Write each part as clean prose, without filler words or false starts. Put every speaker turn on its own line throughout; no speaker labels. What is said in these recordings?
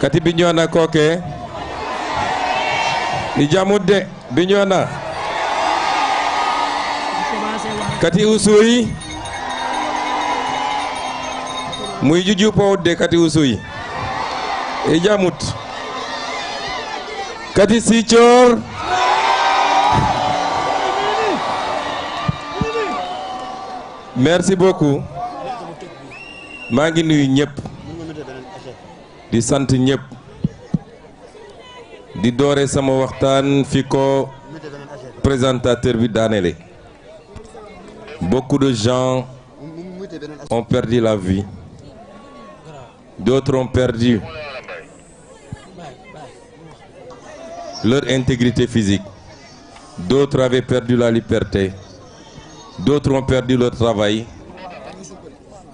kati Bignona koke ni jamudde Bignona kati usuyi muy juju powde kati usuyi e jamut kati Sicoor merci beaucoup maa ngi nuyu ñëpp di sant ñëpp di doore sama waxtaan fi ko présentateur bi daanele. Beaucoup de gens ont perdu la vie, d'autres ont perdu leur intégrité physique, d'autres avaient perdu la liberté, d'autres ont perdu leur travail.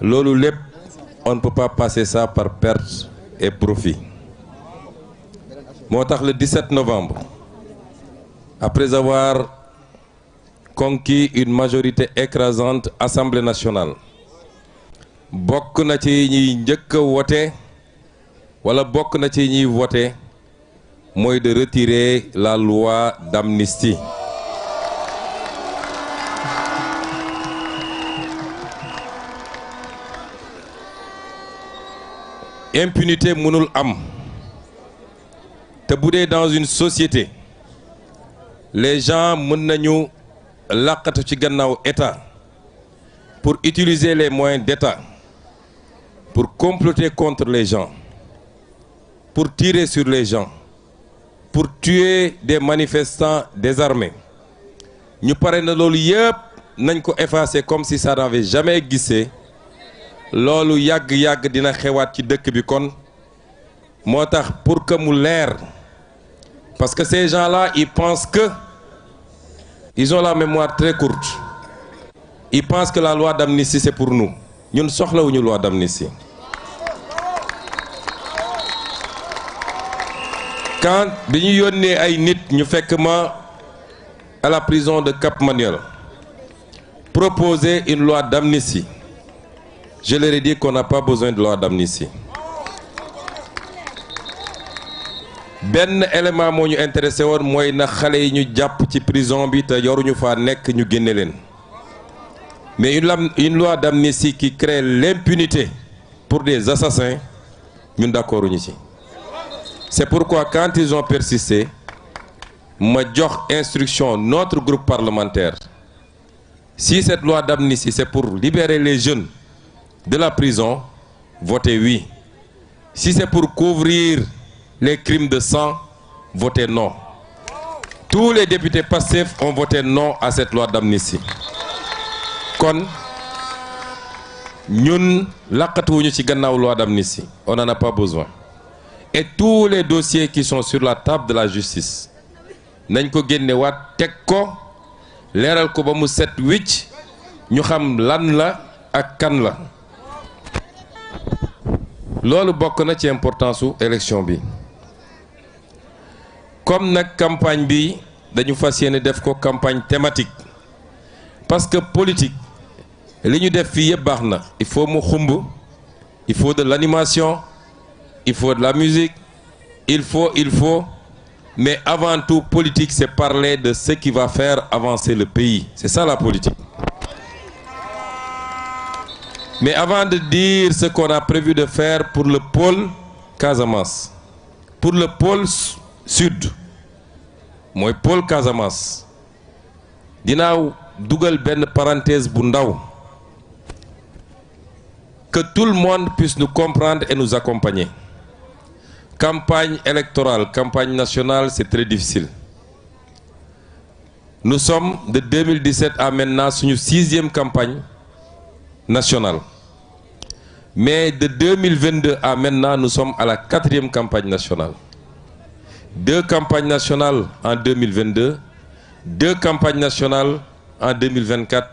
Loolu lépp, on ne peut pas passer ça par perte et profit. Moo tax le 17 novembre, après avoir conquis une majorité écrasante Assemblée nationale, bokk na ci ñi njëkk a voté wala bokk na ci ñi voté mooy de retirer la loi d'amnistie. Impunité mënul am te bu dee dans une société les gens mën nañu làqatu ci gannaaw État pour utiliser les moyens d'État pour comploter contre les gens, pour tirer sur les gens, pour tuer des manifestants désarmés. Ñu pare na loolu yëpp nañ ko effacer comme si ça n'avait jamais existé. Loolu yàgg-yàgg dina xewaat ci dëkk bi kon moo tax pour que mu leer, parce que ces gens-là ils pensent que ils ont la mémoire très courte. Ils pensent que la loi d'amnistie c'est pour nous. Ñun soxlawuñu loi d'amnistie. Quand bi ñu yónnee ay nit ñu fekk ma à la prison de Cap Manuel proposer une loi d'amnistie, je leur ai dit qu'on n'a pas besoin de loi d'amnistie. benn élément moo ñu intéressé woon mooy na xale yi ñu jàpp ci prison bi te yoruñu faa nekk ñu génne leen. Mais une loi d'amnistie qui crée l'impunité pour des assassins, ñun d'accord ñu ci. C'est pourquoi quand ils ont persisté, ma jox instruction notre groupe parlementaire. Si cette loi d'amnistie c'est pour libérer les jeunes de la prison, votez oui. Si c'est pour couvrir les crimes de sang, votez non. Tous les députés Pastef ont voté non à cette loi d'amnistie. Kon ñun laqatuwuñu ci gannaaw loi d'amnistie, on n'en a pas besoin. Et tous les dossiers qui sont sur la table de la justice nañ ko génne waat teg ko leeral ko ba mu set wicc ñu xam lan la ak kan la. Loolu bokk na ci importance su élection bi. Comme nag campagne bi dañu fas yéene def ko campagne thématique, parce que politique li ñu def fii yëpp baax na, il faut mu xumb, il faut de l'animation, il faut de la musique, il faut, mais avant tout politique c'est parler de ce qui va faire avancer le pays, c'est ça la politique. Mais avant de dire ce qu'on a prévu de faire pour le pôle Casamance, pour le pôle sud mooy pôle Casamance, dinaa dugal benn parenthèse bu ndaw, que tout le monde puisse nous comprendre et nous accompagner. Campagne électorale, campagne nationale, c'est très difficile. Nous sommes de 2017 à maintenant suñu 6e campagne nationale. Mais de 2022 à maintenant, nous sommes à la 4e campagne nationale. 2 campagnes nationales en 2022, 2 campagnes nationales en 2024,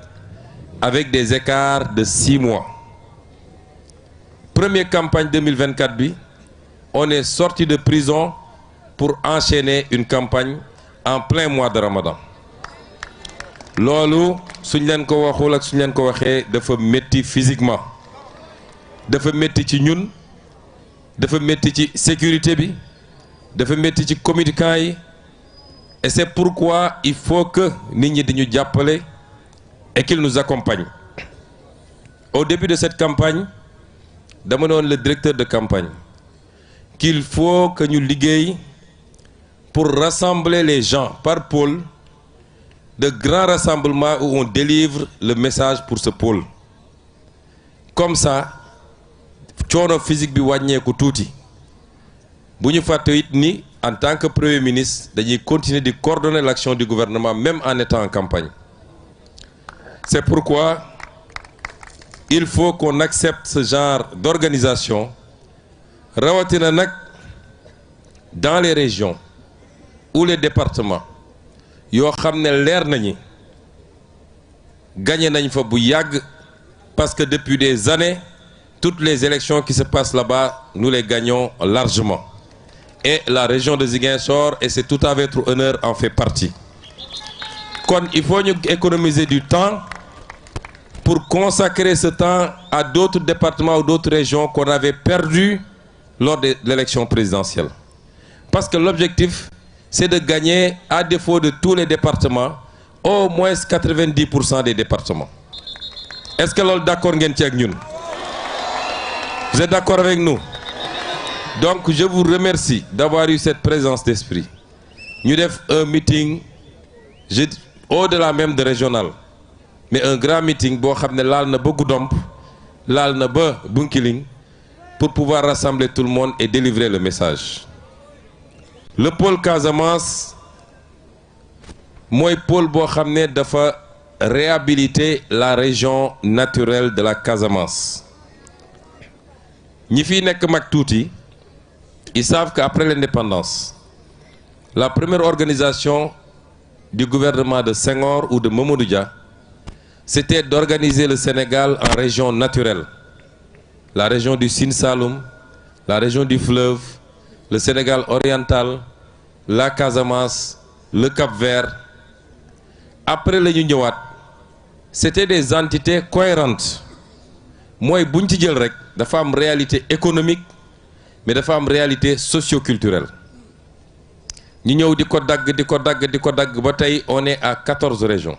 avec des écarts de 6 mois. Première campagne 2024 bi, on est sorti de prison pour enchaîner une campagne en plein mois de Ramadan. Loolu suñ leen ko waxul ak suñ leen ko waxee dafa métti physiquement, dafa métti ci ñun, dafa métti ci sécurité bi dafa métti ci communicants yi et c'est pourquoi il faut que nit ñi di ñu jàppale et qu'ils nous accompagnent. Au début de cette campagne dama ne woon le directeur de campagne qu'il faut que ñu liggéey pour rassembler les gens par pôle, de grands rassemblements où on délivre le message pour ce pôle. Comme ça coono physique bi wàññeeku tuuti bu ñu fàtte it ni en tant que premier ministre dañuy continuer di coordonner l'action du gouvernement même en étant en campagne. C'est pourquoi il faut qu'on accepte ce genre d'organisation rawatina nag dans les régions ou les départements yoo xam ne leer nañu gagné nañ fa bu yàgg parce que depuis des années toutes les élections qui se passent là-bas nous les gagnons largement et la région de Ziguinchor et c'est tout à votre honneur en fait partie. Kon il faut ñu économiser du temps pour consacrer ce temps à d'autres départements ou d'autres régions qu'on avait perdu lors de l'élection présidentielle. Parce que l'objectif, c'est de gagner, à défaut de tous les départements, au moins 90% des départements. Est-ce que l'on est d'accord avec nous? Vous êtes d'accord avec nous? Donc, je vous remercie d'avoir eu cette présence d'esprit. Nous avons un meeting, au-delà même de régional, mais un grand meeting, bo xamné laal na ba Goudomp, laal na ba Bunkiling, pour pouvoir rassembler tout le monde et délivrer le message. Le pôle Casamance, mooy pôle boo xam ne dafa réhabiliter la région naturelle de la Casamance. ñi fi nekk mag tuuti ils savent qu'après l'indépendance la première organisation du gouvernement de Senghor ou de Mamadou Dia c'était d'organiser le Sénégal en régions naturelles. La région du Sine Saloum, la région du fleuve, le Sénégal oriental, la Casamance, le Cap-Vert. Après le ñëwaat, c'était des entités cohérentes. Mooy buñ ci jël rek dafa am réalité économique mais dafa am réalité socio-culturelle. ñu ñëw di ko dagg ba tey on est à 14 régions.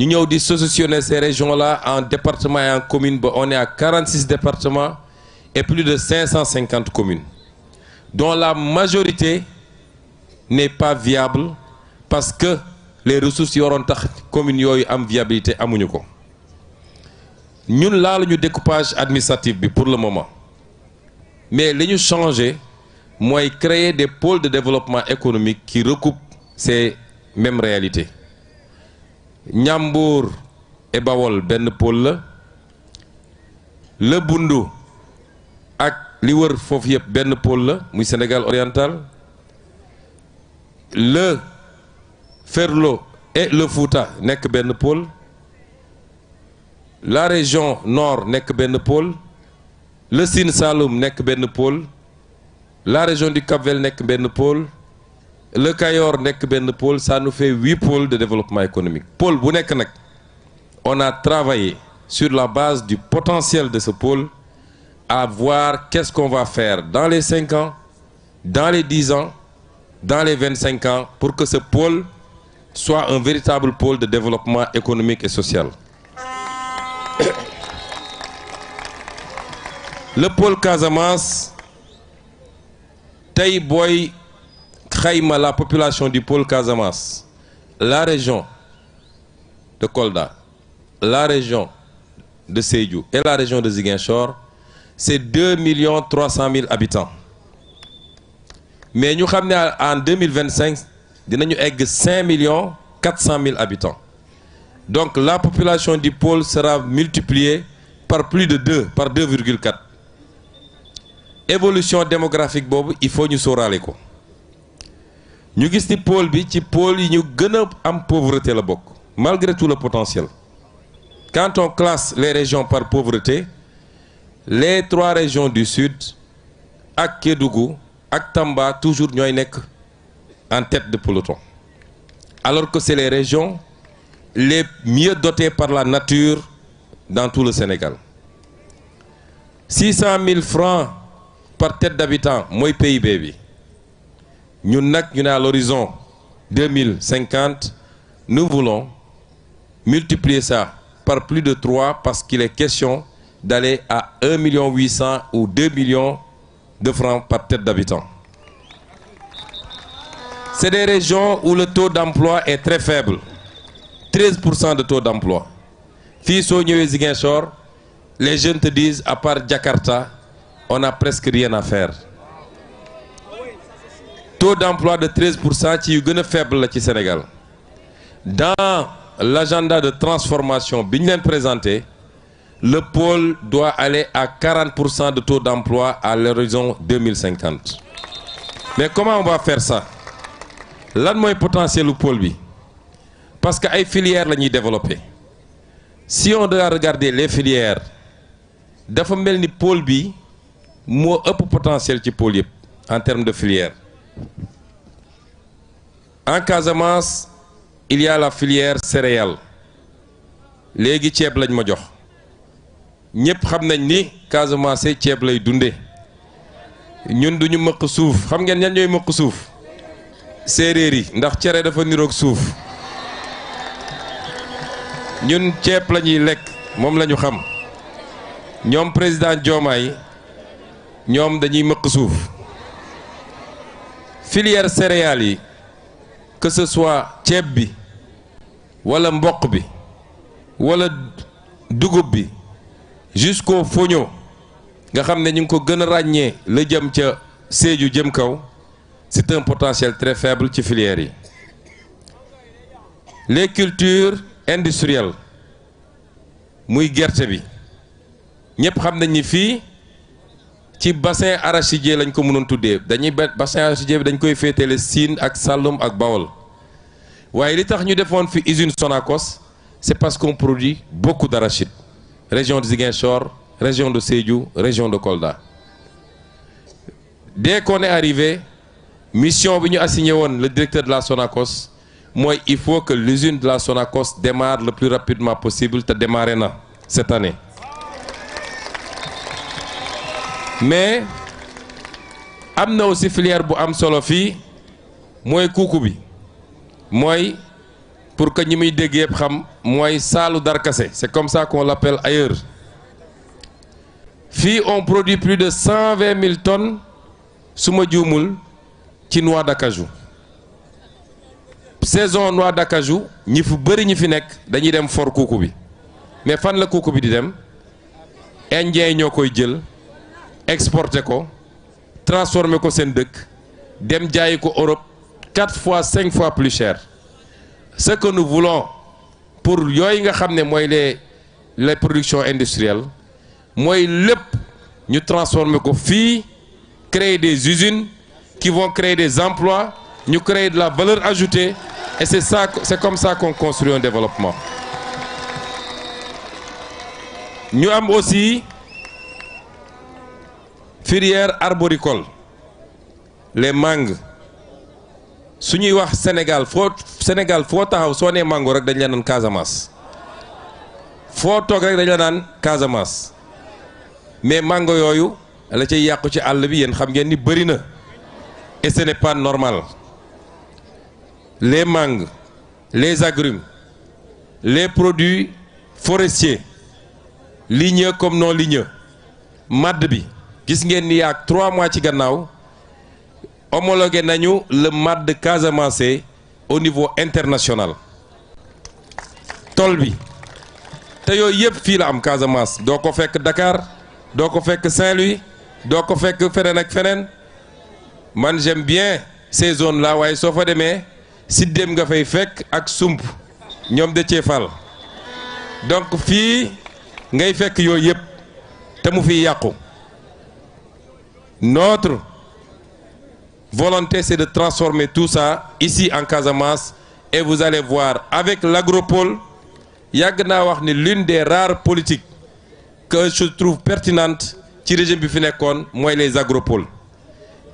ñu ñëw di sauctionner ces régions-là en départements et en communes ba on est à 46 départements et plus de 550 communes dont la majorité n'est pas viable parce que les ressources yi waroon tax communes yooyu am viabilité amuñu ko. ñun laaluñu découpage administratif bi pour le moment mais li ñu changé mooy créer des pôles de développement économique qui recoupent ces mêmes réalités. Ñambour et Bawol benn pôle la le Bundu ak li wër foofu yëpp benn pôle la muy Sénégal oriental le Ferlo et le Fouta nekk benn pôle la région nord nekk benn pôle le Sine Saloum nekk benn pôle la région du Cap-Vert nekk benn pôle le Cayor nekk benn pôle, ça nous fait 8 pôles de développement économique. Pôle bu nekk nag on a travaillé sur la base du potentiel de ce pôle à voir qu'est-ce qu'on va faire dans les 5 ans, dans les 10 ans, dans les 25 ans pour que ce pôle soit un véritable pôle de développement économique et social. Le pôle Casamance tey booy xayma la population du pôle Casamance, la région de Kolda, la région de Sédhiou et la région de Ziguinchor, c'est 2 300 000 habitants. Mais ñu xam ne en 2025 dinañu egg 5 400 000 habitants. Donc la population du pôle sera multipliée par plus de 2, par 2,4. Évolution démographique boobu il faut ñu sóoraale ko. ñu gis ni pôle bi ci pôle yi ñu gën a am pauvreté la bokk malgré tout le potentiel. Quand on classe les régions par pauvreté, les 3 régions du sud ak Kédougou ak Tamba toujours ñooy nekk en tête de peloton alors que c'est les régions les mieux dotées par la nature dans tout le Sénégal. 600 000 francs par tête d'habitant mooy PIB bi ñun nag ñu ne à l'horizon 2050 nous voulons multiplier ça par plus de 3 parce qu'il est question d'aller à 1,8 million ou 2 millions de francs par tête d'habitant. C'est des régions où le taux d'emploi est très faible. 13% de taux d'emploi. Fii soo ñëwee Ziguinchor, les jeunes te disent à part Jakarta, on n'a presque rien à faire. Taux d'emploi de 13% ci yu gën a faible la ci Sénégal. Dans l'agenda de transformation bi ñu leen présenté, le pôle doit aller à 40% de taux d'emploi à l'horizon 2050. Mais comment on va faire ça? Lan mooy potentiel lu pôle bi? Parce que ay filières la ñuy développer. Si on doit regarder les filières, dafa mel ni pôle bi moo ëpp potentiel ci pôle yëpp en termes de filières. En Casamance, il y a la filière céréales. Léegi ceeb lañ ma jox. Ñëpp xam nañ ni Casamance ceeb lay dunde. Ñun duñu mëq suuf. Xam ngeen ñan ñooy mëq suuf? Séeréer yi ndax cere dafa niroog suuf. Ñun ceeb la ñuy lekk moom la ñu xam. Ñoom président Diomaye ñoom dañuy mëq suuf. Filière céréales yi que ce soit ceeb bi wala mboq bi wala dugub bi jusqu'au foño nga xam ne ñu ngi ko gën a ràññee la jëm ca Sédhiou jëm kaw, c'est un potentiel très faible ci filières yi. Les cultures industrielles muy gerte bi ñëpp xam nañ ni fii ci bassin arachidier lañ ko mënoon tuddee dañuy bassin arachidier bi dañ koy féetale Sine ak Saloum ak Bawol waaye li tax ñu defoon fi usine Sonacos c'est parce qu'on produit beaucoup d'arachide. Région de Ziguinchor, région de Sédhiou, région de Kolda. Dès qu'on est arrivé, mission bi ñu assigné woon le directeur de la Sonacos mooy il faut que l'usine de la Sonacos démarre le plus rapidement possible te démarrer na cette année. Mais am na aussi filière bu am solo fii mooy kuuku bi mooy pour que ñi muy dégg yëpp xam mooy saalu darkase, c'est comme ça qu'on l'appelle ailleurs. Fii on produit plus de 120 000 tonnes su ma juumul ci noix d'acajou. Saison noix d'acajou ñi fu bëri ñi fi nekk dañuy dem for kuuku bi mais fan la kuuku bi di dem indien ñoo koy jël exporter ko transformer ko seen dëkk dem jaayi ko Europe 4 fois 5 fois plus cher. Ce que nous voulons pour yooyu nga xam ne mooy les productions industrielles mooy lépp ñu transformer ko fii créer des usines qui vont créer des emplois, ñu créer de la valeur ajoutée et c'est comme ça qu'on construit un développement. Ñu am aussi filière arboricole, les mangues. Su ñuy wax Sénégal foo taxaw soo nee mango rek dañ la naan Casamance foo toog rek dañ la naan Casamance mais mango yooyu la cay yàqu ci àll bi yéen xam ngeen ni bëri na et ce n'est pas normal. Les mangues, les agrumes, les produits forestiers ligneux comme non ligneux madd bi gis ngeen ni yaa 3 mois ci gannaaw homologué nañu le madd Casamance au niveau international. Tool bi te yooyu yëpp fii la am Casamance doo ko fekk Dakar doo ko fekk Saint-Louis doo ko fekk feneen ak feneen. Man j'aime bien ces zones là waaye soo fa demee siddéem nga fay fekk ak sump ñoom de ceefal donc fii ngay fekk yooyu yëpp te mu fiy yàqu. Notre volonté c'est de transformer tout ça ici en Casamance et vous allez voir avec l'agropole yàgg naa wax ni l'une des rares politiques que je trouve pertinente ci régime bi fi nekkoon mooy les agropoles.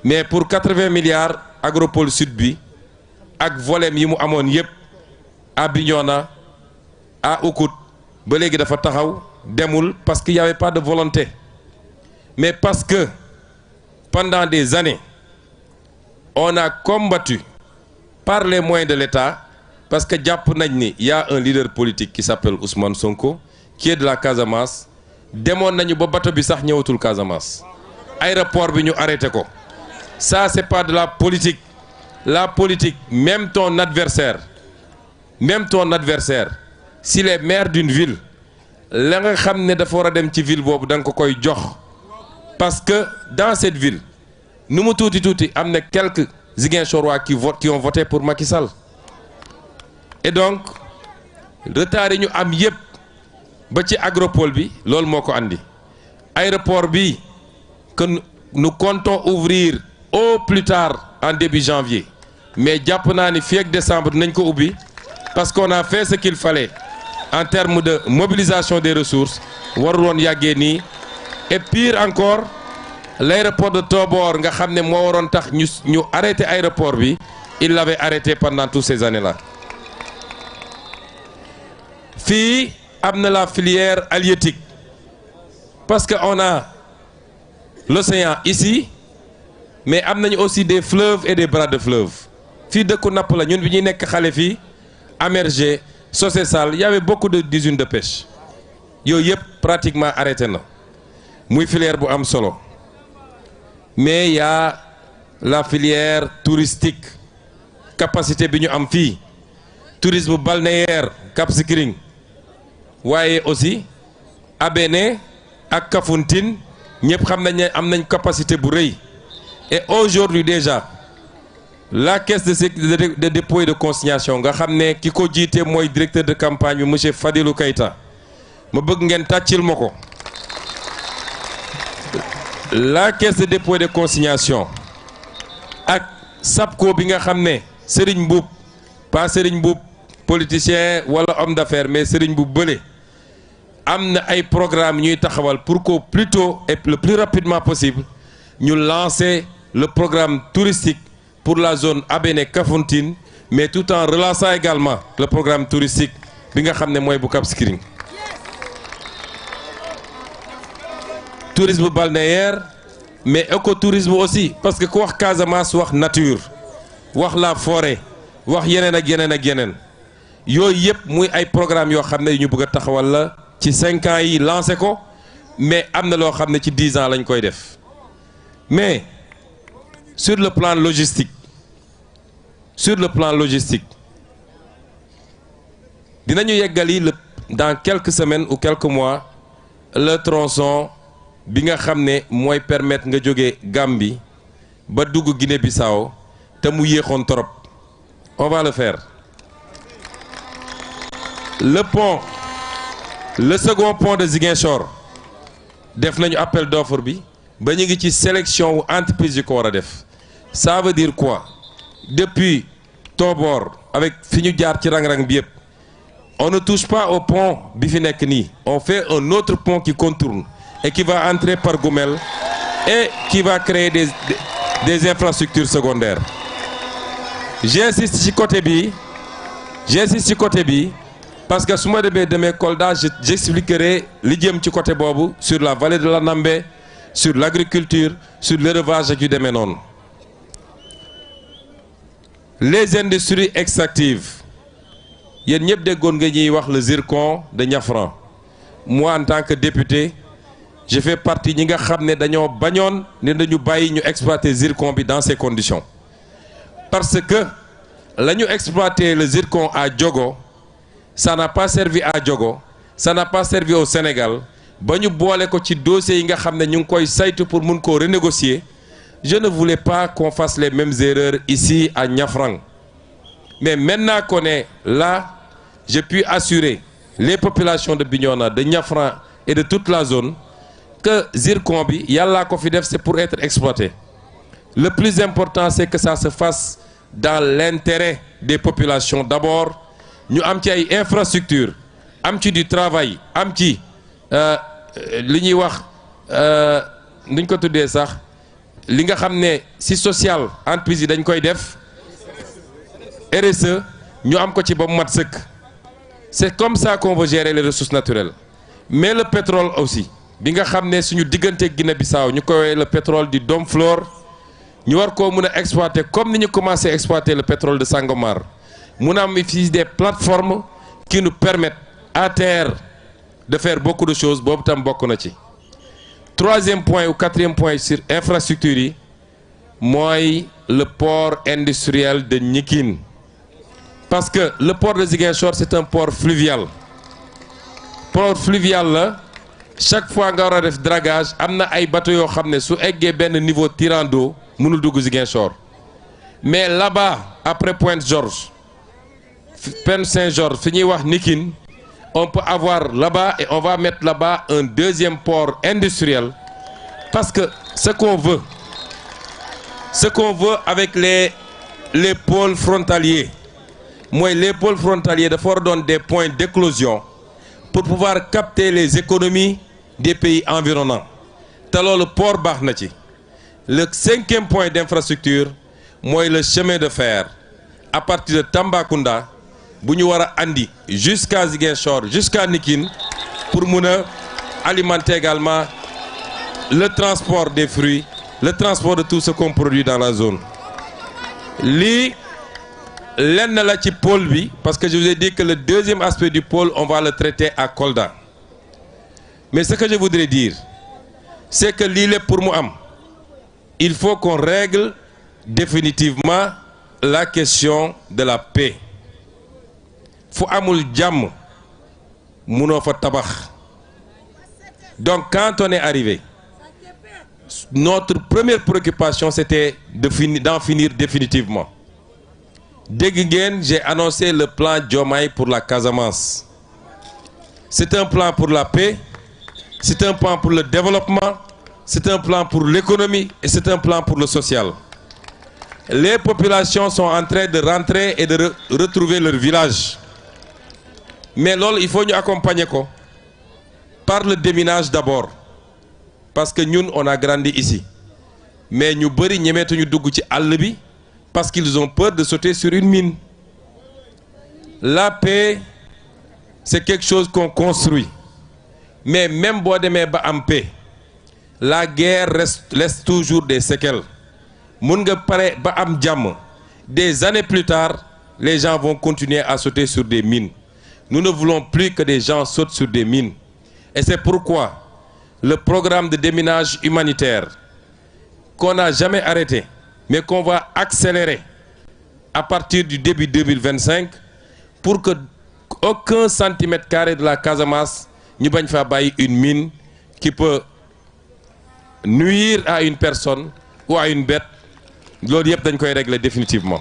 Mais pour 80 milliards agropole sud bi ak volem yi mu amoon yëpp à Bignona à Oukout ba léegi dafa taxaw demul parce qu'il y avait pas de volonté mais parce que pendant des années, on a combattu par les moyens de l'État, parce que il y a un leader politique qui s'appelle Ousmane Sonko, qui est de la Casamance. Demon nañu ba bateau bi sax ñëwatul Casamance. Aéroport bi ñu arrêté ko. Ça c'est pas de la politique. La politique, même ton adversaire, s'il est maire d'une ville, la nga xamné dafa wara dem ci ville bobu dang ko koy jox. Parce que dans cette ville, nous mu touti amna quelques Ziguinchorois qui ont voté pour Macky Sall. Et donc retard yi ñu am yépp ba ci agropole bi lool moko andi. Aéroport bi que nous comptons ouvrir au plus tard en début janvier. Mais japp na ni fi ak décembre nañ ko ubbi parce qu'on a fait ce qu'il fallait en termes de mobilisation des ressources. Warul won yagge ni. Et pire encore, l'aéroport de Tobor nga xamné mo waron tax ñu arrêté aéroport bi, il l'avait arrêté pendant toutes ces années-là. Fi amna la filière halieutique parce qu'on a l'océan ici, mais amnañ aussi des fleuves et des bras de fleuves. Fi dëkku napp la ñun bi ñuy nekk xale fii Amergé Socé Sall, il y avait beaucoup d'usines de pêche yooyu yëpp pratiquement arrêté na muy filière bu am solo. Mais il y a la filière touristique, capacité bi ñu am fii tourisme balnéaire Cap Skirring waaye aussi Abéné ak Kafountine ñëpp xam nañ ne am nañ capacité bu rëy. Et aujourd'hui déjà la caisse de dépôt et de consignation nga xam ne ki ko jiite mooy directeur de campagne bi monsieur Fadilou Keita ma bëgg ngeen tàccil ma ko. La caisse de dépôt et de consignation ak SAPCO bi nga xam ne Serigne Mboup pas Serigne Mboup politicien wala homme d'affaires mais Serigne Mboup bële am na ay programme ñuy taxawal pour que plus tôt et le plus rapidement possible ñu lancer le programme touristique pour la zone Abéné Kafountine, mais tout en relançant également le programme touristique bi nga xam ne mooy bu Cap Skirring. Tourisme balnéaire mais écotourisme aussi parce que ku wax Casamance wax nature wax la forêt wax yeneen ak yeneen ak yeneen yooyu yëpp muy ay programme yoo xam ne ñu bëgg a taxawal la ci 5 ans yi lancé ko mais am na loo xam ne ci 10 ans lañ koy def. Mais sur le plan logistique dinañu yeggali dans quelques semaines ou quelques mois le tronçon bi nga xamné moy permettre nga jógee Gambie ba dugg Guinée-Bissau te mu yéexoon trop. On va le faire. Le pont, le second pont de Ziguinchor def nañu appel d'offre bi ba ñu ngi ci sélection entreprise yu ko wara def. Ça veut dire quoi? Depuis Tobor avec fi ñu jaar ci rang-rang bi yépp, on ne touche pas au pont bi fi nekk nii. On fait un autre pont qui contourne et qui va entrer par Goumel et qui va créer des infrastructures secondaires. J'insiste sur côté bi parce que su ma demee demee Kolda j'expliquerai li jëm ci côté boobu sur la vallée de la Nambé, sur l'agriculture, sur l'élevage ak yu demee noonu. Les industries extractives yéen ñëpp déggoon nga ñuy wax le zircon de Niafran. Moi en tant que député je fais partie ñi nga xam ne dañoo bañoon ne dañu bàyyi ñu exploiter zircon bi dans ces conditions parce que la ñu exploiter le zircon à Diogo ça n'a pas servi à Diogo, ça n'a pas servi au Sénégal ba ñu boole ko ci dossier yi nga xam ne ñu ngi koy saytu pour mun koo renégocier. Je ne voulais pas qu'on fasse les mêmes erreurs ici à Niafran. Mais maintenant qu'on est là, j'ai pu assurer les populations de Bignona, de Niafran et de toute la zone que zircon bi yalla ko fi def c'est pour être exploité. Le plus important c'est que ça se fasse dans l'intérêt des populations. D'abord, ñu am ci ay infrastructures, am ci du travail, am ci li ñuy wax nuñ ko tuddee sax li nga xamné si social entreprise yi dañ koy def RSE ñu am ko ci ba mat sëkk. C'est comme ça qu'on veut gérer les ressources naturelles. Mais le pétrole aussi bi nga xam ne suñu diggante Guinée-Bissau ñu koy le pétrole du Domflor ñu war koo mën a exploiter comme ni ñu commencé exploiter le pétrole de Sangomar mun a am ici des plateformes qui nous permettent à terre de faire beaucoup de choses boobu tam bokk na ci. Troisième point ou quatrième point sur infrastructure yi mooy le port industriel de Gnikin parce que le port de Ziguinchor c'est un port fluvial la chaque fois nga war a def dragage am na ay bateaux yoo xam ne su eggee benn niveau tirant d'eau mënul dugg Ziguinchor mais là-bas après Pointe-Georges Saint-Georges fi ñuy wax Gnikin on peut avoir là-bas et on va mettre là-bas un deuxième port industriel parce que ce qu'on veut avec les pôles frontaliers mooy les pôles frontaliers dafa war a doon des points d'éclosion pour pouvoir capter les économies des pays environnants te loolu port baax na ci. Le cinquième point d'infrastructure mooy le chemin de fer à partir de Tambacounda bu ñu war a andi jusqu'à Ziguinchor jusqu'à Gnikin pour mun a alimenter également le transport des fruits le transport de tout ce qu'on produit dans la zone. Lii lenn la ci pôle bi parce que je vous ai dit que le deuxième aspect du pôle on va le traiter à Kolda mais ce que je voudrais dire c'est que lii lépp pour mu am il faut qu'on règle définitivement la question de la paix fu amul jàmm munoo fa tabax donc quand on est arrivé notre première préoccupation c'était d'en finir définitivement. Dégg ngeen j'ai annoncé le plan Diomaye pour la Casamance. C'est un plan pour la paix, c'est un plan pour le développement, c'est un plan pour l'économie et c'est un plan pour le social. Les populations sont en train de rentrer et de retrouver leur village. Mais loolu il faut ñu accompagner ko par le déminage d'abord. Parce que ñun on a grandi ici. Mais ñu bari ñemeetuñu dugg ci àll bi parce qu'ils ont peur de sauter sur une mine. La paix, c'est quelque chose qu'on construit. Mais même boo demee ba am paix, la guerre laisse toujours des séquelles. Mun nga pare ba am jàmm. Des années plus tard, les gens vont continuer à sauter sur des mines. Nous ne voulons plus que des gens sautent sur des mines. Et c'est pourquoi le programme de déminage humanitaire qu'on n'a jamais arrêté, mais qu'on va accélérer à partir du début 2025 pour que aucun centimètre carré de la Casamance ñu bañ fa bàyyi une mine qui peut nuire à une personne ou à une bête. Loolu yëpp dañ koy régler définitivement.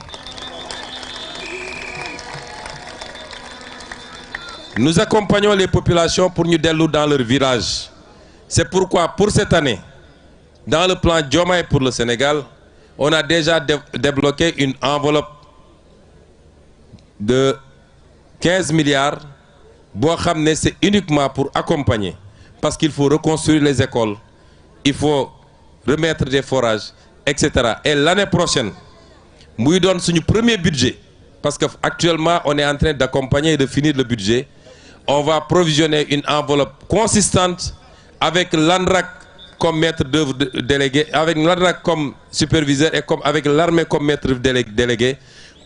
Nous accompagnons les populations pour ñu dellu dans leur village. C'est pourquoi pour cette année, dans le plan Diomaye pour le Sénégal, on a déjà débloqué une enveloppe de 15 milliards. Boo xam ne c'est uniquement pour accompagner parce qu'il faut reconstruire les écoles, il faut remettre des forages, etc. Et l'année prochaine, muy doon suñu premier budget parce que actuellement on est en train d'accompagner et de finir le budget. On va provisionner une enveloppe consistante avec l'ANRAC comme maître d'œuvre délégué, avec l'ANRAC comme superviseur et avec l'armée comme maître délégué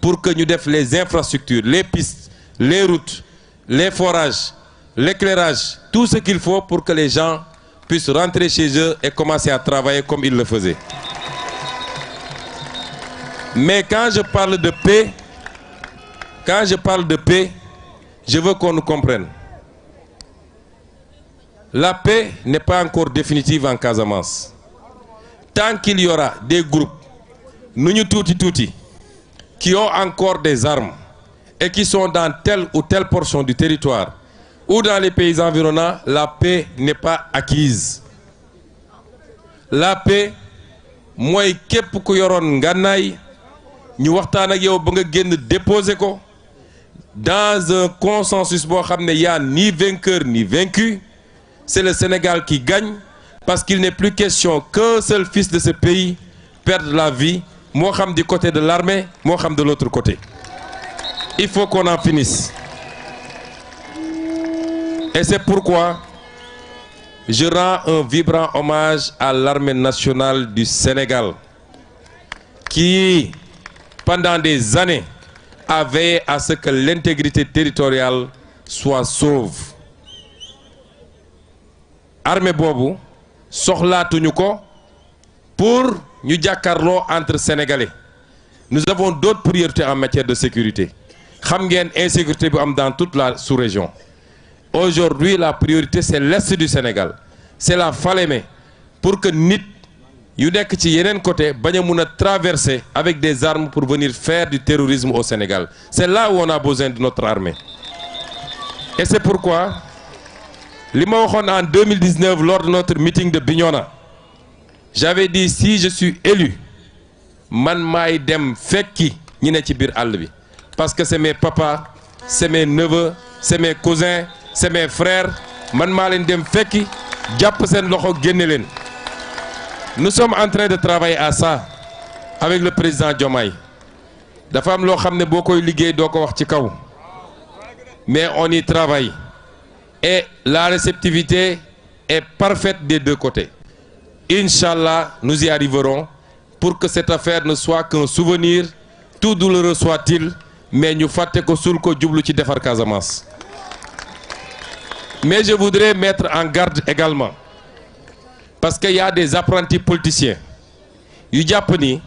pour que ñu def les infrastructures, les pistes, les routes, les forages, l'éclairage, tout ce qu'il faut pour que les gens puissent rentrer chez eux et commencer à travailler comme ils le faisaient. Mais quand je parle de paix, je veux qu'on nous comprenne. La paix n'est pas encore définitive en Casamance. Tant qu'il y aura des groupes, nous tuuti, qui ont encore des armes et qui sont dans telle ou telle portion du territoire ou dans les pays environnants, la paix n'est pas acquise. La paix, mooy képp ku yoroon ngànnaay ñu waxtaan ak yow ba nga génn déposer ko dans un consensus boo xam ne y a ni vainqueur ni vaincu. C'est le Sénégal qui gagne parce qu'il n'est plus question qu'un seul fils de ce pays perde la vie, moo xam du côté de l'armée, moo xam de l'autre côté. Il faut qu'on en finisse. Et c'est pourquoi je rends un vibrant hommage à l'armée nationale du Sénégal qui, pendant des années, a veillé à ce que l'intégrité territoriale soit sauve. Armée boobu soxlaatuñu ko pour ñu jàkkaarloo entre Sénégalais. Nous avons d'autres priorités en matière de sécurité. Xam ngeen insécurité bu am dans toute la sous-région. Aujourd'hui, la priorité, c'est l'Est du Sénégal. C'est la Falémé. Pour que nit yu nekk ci yeneen côté bañ a mun a traverser avec des armes pour venir faire du terrorisme au Sénégal. C'est là où on a besoin de notre armée. Et c'est pourquoi li ma waxoon en 2019 lors de notre meeting de Bignona, j'avais dit si je suis élu, man maay dem fekki ñi ne ci biir àll bi. Parce que c'est mes papas, c'est mes neveux, c'est mes cousins, c'est mes frères. Man maa leen dem fekki jàpp seen loxo génne leen. Nous sommes en train de travailler à ça avec le président Diomaye. Dafa am loo xam ne boo koy liggéey doo ko wax ci kaw. Mais on y travaille. Et la réceptivité est parfaite des deux côtés. Inch'Allah, nous y arriverons pour que cette affaire ne soit qu'un souvenir, tout douloureux soit-il, mais ñu fàtte ko suul ko jublu ci defar Casamance. Mais je voudrais mettre en garde également, parce qu'il y a des apprentis politiciens yu jàpp ni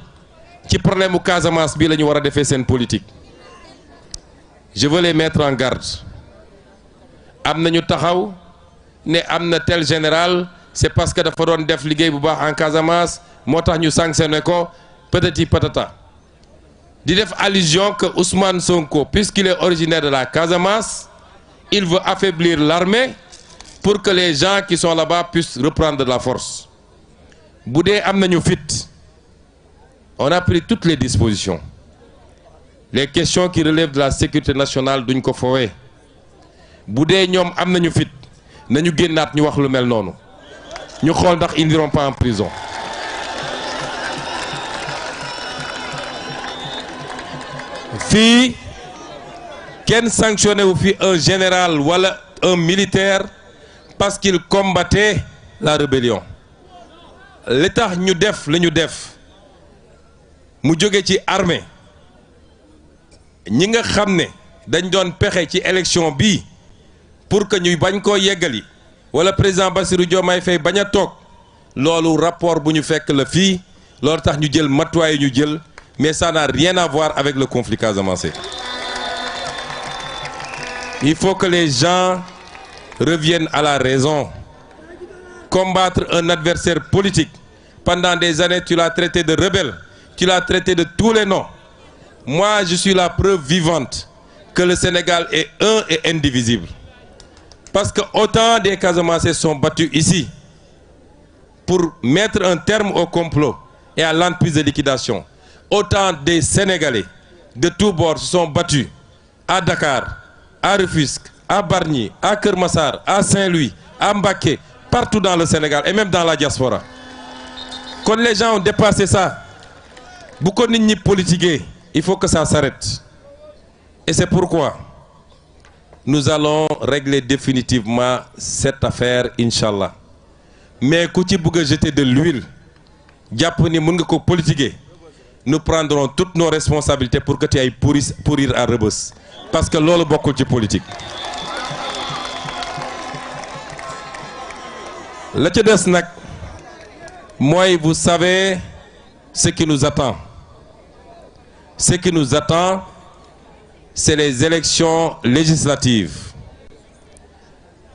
ci problème mu Casamance bi la ñu war a defee seen politique. Je veux les mettre en garde. Am na ñu taxaw ne am na tel général c'est parce que dafa doon def liggéey bu baax en Casamance moo tax ñu sanctionné ko patati patata. Di def allusion que Ousmane Sonko, puisqu'il est originaire de la Casamance, il veut affaiblir l'armée pour que les gens qui sont là-bas puissent reprendre de la force. Bu dee am nañu fit, on a pris toutes les dispositions. Les questions qui relèvent de la sécurité nationale duñ ko fowee. Bu dee ñoom am nañu fit nañu génnaat ñu wax lu mel noonu ñu xool ndax ils n'iront pas en prison. Fii kenn sanctionné wu fi un général wala un militaire parce qu'il combattait la rébellion. Li tax ñu def la ñu def mu jóge ci armée ñi nga xam ne dañ doon pexe ci élection bii pour que ñuy bañ koo yeggali wala président Bassirou Diomaye Faye bañ a toog loolu rapport bu ñu fekk la fii loolu tax ñu jël matuwaay ñu jël. Mais ça n'a rien à voir avec le conflit casamançais. Il faut que les gens reviennent à la raison. Combattre un adversaire politique, pendant des années, tu l'as traité de rebelle, tu l'as traité de tous les noms. Moi, je suis la preuve vivante que le Sénégal est un et indivisible. Parce que autant des Casamançais sont battus ici pour mettre un terme au complot et à l'entreprise de liquidation. Autant des Sénégalais de tous bords se sont battus à Dakar, à Rufisque, à Bargny, à Keur Massar, à Saint-Louis, à Mbacké, partout dans le Sénégal et même dans la diaspora. Quand les gens ont dépassé ça, beaucoup de gens politiqués, il faut que ça s'arrête. Et c'est pourquoi nous allons régler définitivement cette affaire, Inch'Allah. Mais quand tu veux jeter de l'huile, Japoni mën ko politiquer. Nous prendrons toutes nos responsabilités pour que tu ailles pourrir à Rebeuss. Parce que loolu bokkul ci politique. La ca des nag mooy vous savez ce qui nous attend. Ce qui nous attend, c'est les élections législatives.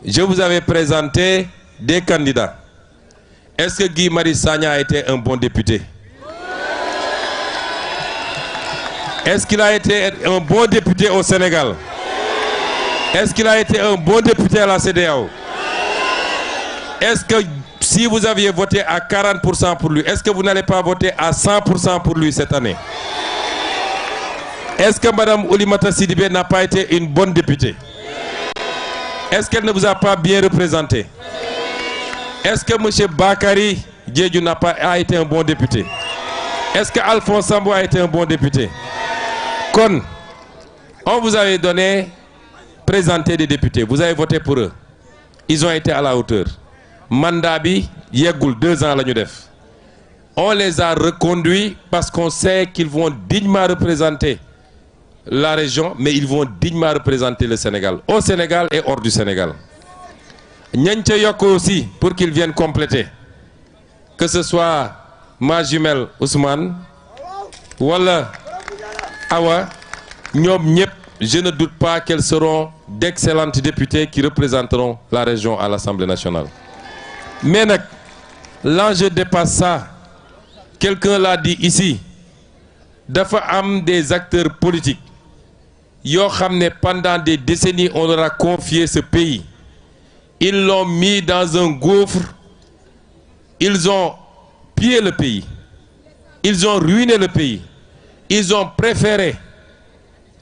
Je vous avais présenté des candidats. Est-ce que Guy Marius Sagna a été un bon député? Est-ce qu'il a été un bon député au Sénégal? Est-ce qu'il a été un bon député à la CEDEAO? Est-ce que si vous aviez voté à 40% pour lui, est-ce que vous n'allez pas voter à 100% pour lui cette année? Est-ce que Mme Oulimata Sidibé n'a pas été une bonne députée? Est-ce qu'elle ne vous a pas bien représenté? Est-ce que M. Bakary Diédhiou a été un bon député? Est-ce que Alphonse Sambou a été un bon député? Kon, on vous avait présenté des députés, vous avez voté pour eux. Ils ont été à la hauteur. mandat bi yeggul 2 ans la ñu def. On les a reconduits parce qu'on sait qu'ils vont dignement représenter la région, mais ils vont dignement représenter le Sénégal, au Sénégal et hors du Sénégal. Ñañ ca yokk aussi pour qu'ils viennent compléter, que ce soit ma jumelle Ousmane wala Awa, ñoom ñëpp, je ne doute pas qu'elles seront d'excellentes députées qui représenteront la région à l'Assemblée nationale. Mais nag, l'enjeu dépasse ça. Quelqu'un l'a dit ici, dafa am des acteurs politiques yoo xam ne pendant des décennies on leur a confié ce pays. Ils l'ont mis dans un gouffre, ils ont pillé le pays, ils ont ruiné le pays, ils ont préféré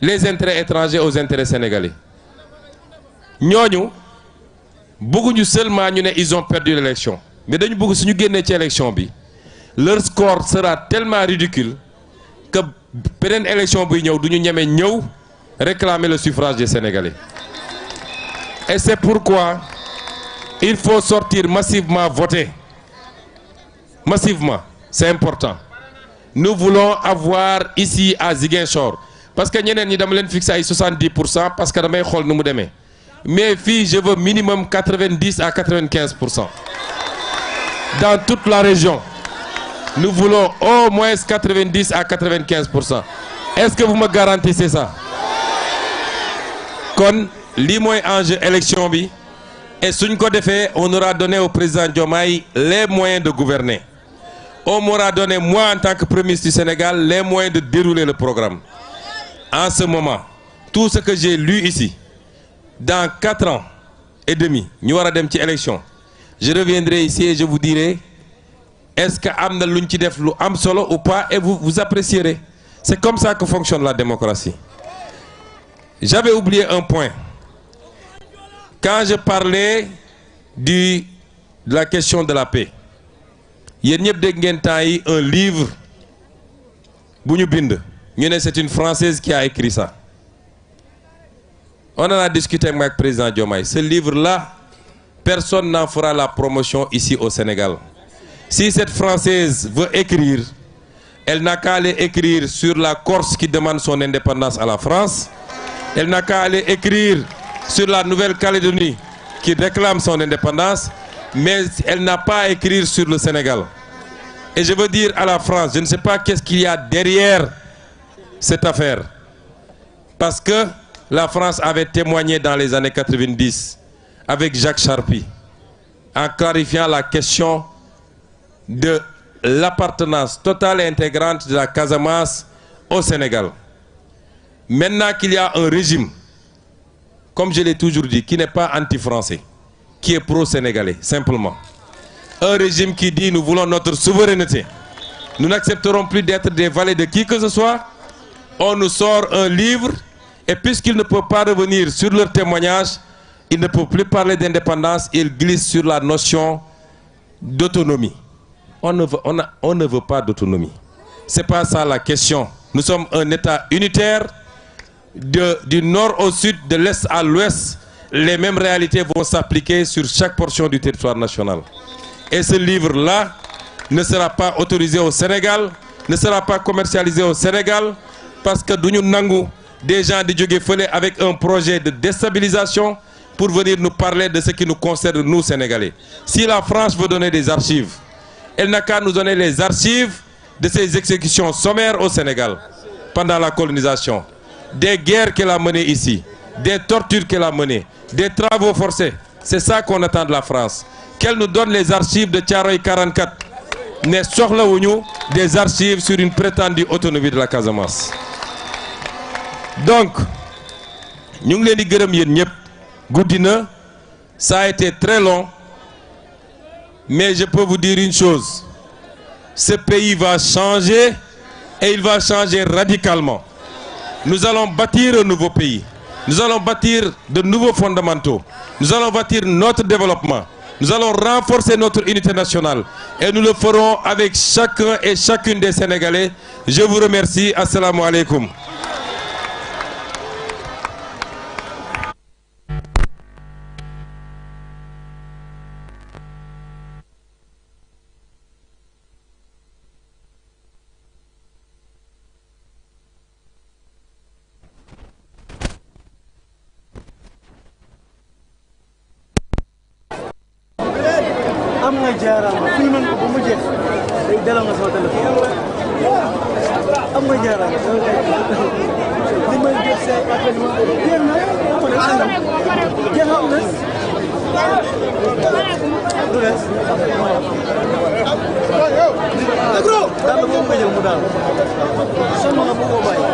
les intérêts étrangers aux intérêts sénégalais. Ñooñu bëgguñu seulement ñu ne ils ont perdu l'élection, mais dañu bëgg suñu génnee ci élection bi leur score sera tellement ridicule que beneen élection buy ñëw duñu ñeme ñëw réclamer le suffrage des Sénégalais. Et c'est pourquoi il faut sortir massivement voter. Massivement, c'est important. Nous voulons avoir ici à Ziguinchor, parce que ñeneen ñi dama leen fixé ay 70% parce que damay xool nu mu demee, mais fii je veux minimum 90 à 95%. Dans toute la région, nous voulons au moins 90 à 95%. Est-ce que vous me garantissez ça? Kon lii mooy enjeu élection bi, et suñ ko defee on aura donné au président Diomaye les moyens de gouverner. On m'aura donné, moi en tant que Premier ministre du Sénégal, les moyens de dérouler le programme. En ce moment, tout ce que j'ai lu ici, dans 4 ans et demi, ñu war a dem ci élection, je reviendrai ici et je vous dirai est-ce que am na luñ ci def lu am solo ou pas, et vous apprécierez. C'est comme ça que fonctionne la démocratie. J'avais oublié un point. Quand je parlais de la question de la paix, yéen ñëpp dégg ngeen temps yi un livre bu ñu bind ñu ne c'est une Française qui a écrit ça. On en a discuté avec le président Diomaye. Ce livre-là, personne n'en fera la promotion ici au Sénégal. Si cette Française veut écrire, elle n'a qu'à aller écrire sur la Corse qui demande son indépendance à la France. Elle n'a qu'à aller écrire sur la Nouvelle-Calédonie qui réclame son indépendance, mais elle n'a pas à écrire sur le Sénégal. Et je veux dire à la France, je ne sais pas qu'est-ce qu'il y a derrière cette affaire. Parce que la France avait témoigné dans les années 90 avec Jacques Charpy en clarifiant la question de l'appartenance totale et intégrante de la Casamance au Sénégal. Maintenant qu'il y a un régime, comme je l'ai toujours dit, qui n'est pas anti-français, qui est pro-sénégalais, simplement. Un régime qui dit nous voulons notre souveraineté. Nous n'accepterons plus d'être des valets de qui que ce soit. On nous sort un livre et puisqu'ils ne peuvent pas revenir sur leur témoignage, ils ne peuvent plus parler d'indépendance, ils glissent sur la notion d'autonomie. On ne veut pas d'autonomie. C'est pas ça la question. Nous sommes un État unitaire. Du nord au sud, de l'est à l'ouest, les mêmes réalités vont s'appliquer sur chaque portion du territoire national. Et ce livre-là ne sera pas autorisé au Sénégal, ne sera pas commercialisé au Sénégal, parce que nous n'avons des gens de Djogé avec un projet de déstabilisation pour venir nous parler de ce qui nous concerne, nous, Sénégalais. Si la France veut donner des archives, elle n'a qu'à nous donner les archives de ces exécutions sommaires au Sénégal pendant la colonisation. Des guerres qu'elle a menées ici, des tortures qu'elle a menées, des travaux forcés. C'est ça qu'on attend de la France. Qu'elle nous donne les archives de Thiaroye 44. Ne soxlawuñu des archives sur une prétendue autonomie de la Casamance. Donc, ñu ngi leen di gërëm yéen ñëpp. Guddi na, ça a été très long, mais je peux vous dire une chose. Ce pays va changer et il va changer radicalement. Nous allons bâtir un nouveau pays. Nous allons bâtir de nouveaux fondamentaux. Nous allons bâtir notre développement. Nous allons renforcer notre unité nationale. Et nous le ferons avec chacun et chacune des Sénégalais. Je vous remercie. Assalamu alaikum.
am nga jaaraama fii man ko ba mu jeex day dalal nga sama téléphone am nga jaaraama li may def say appel ma jeex na ko def àndam jeex na du des daal moom nga jël mu daal sonn nga bëggoo bàyyi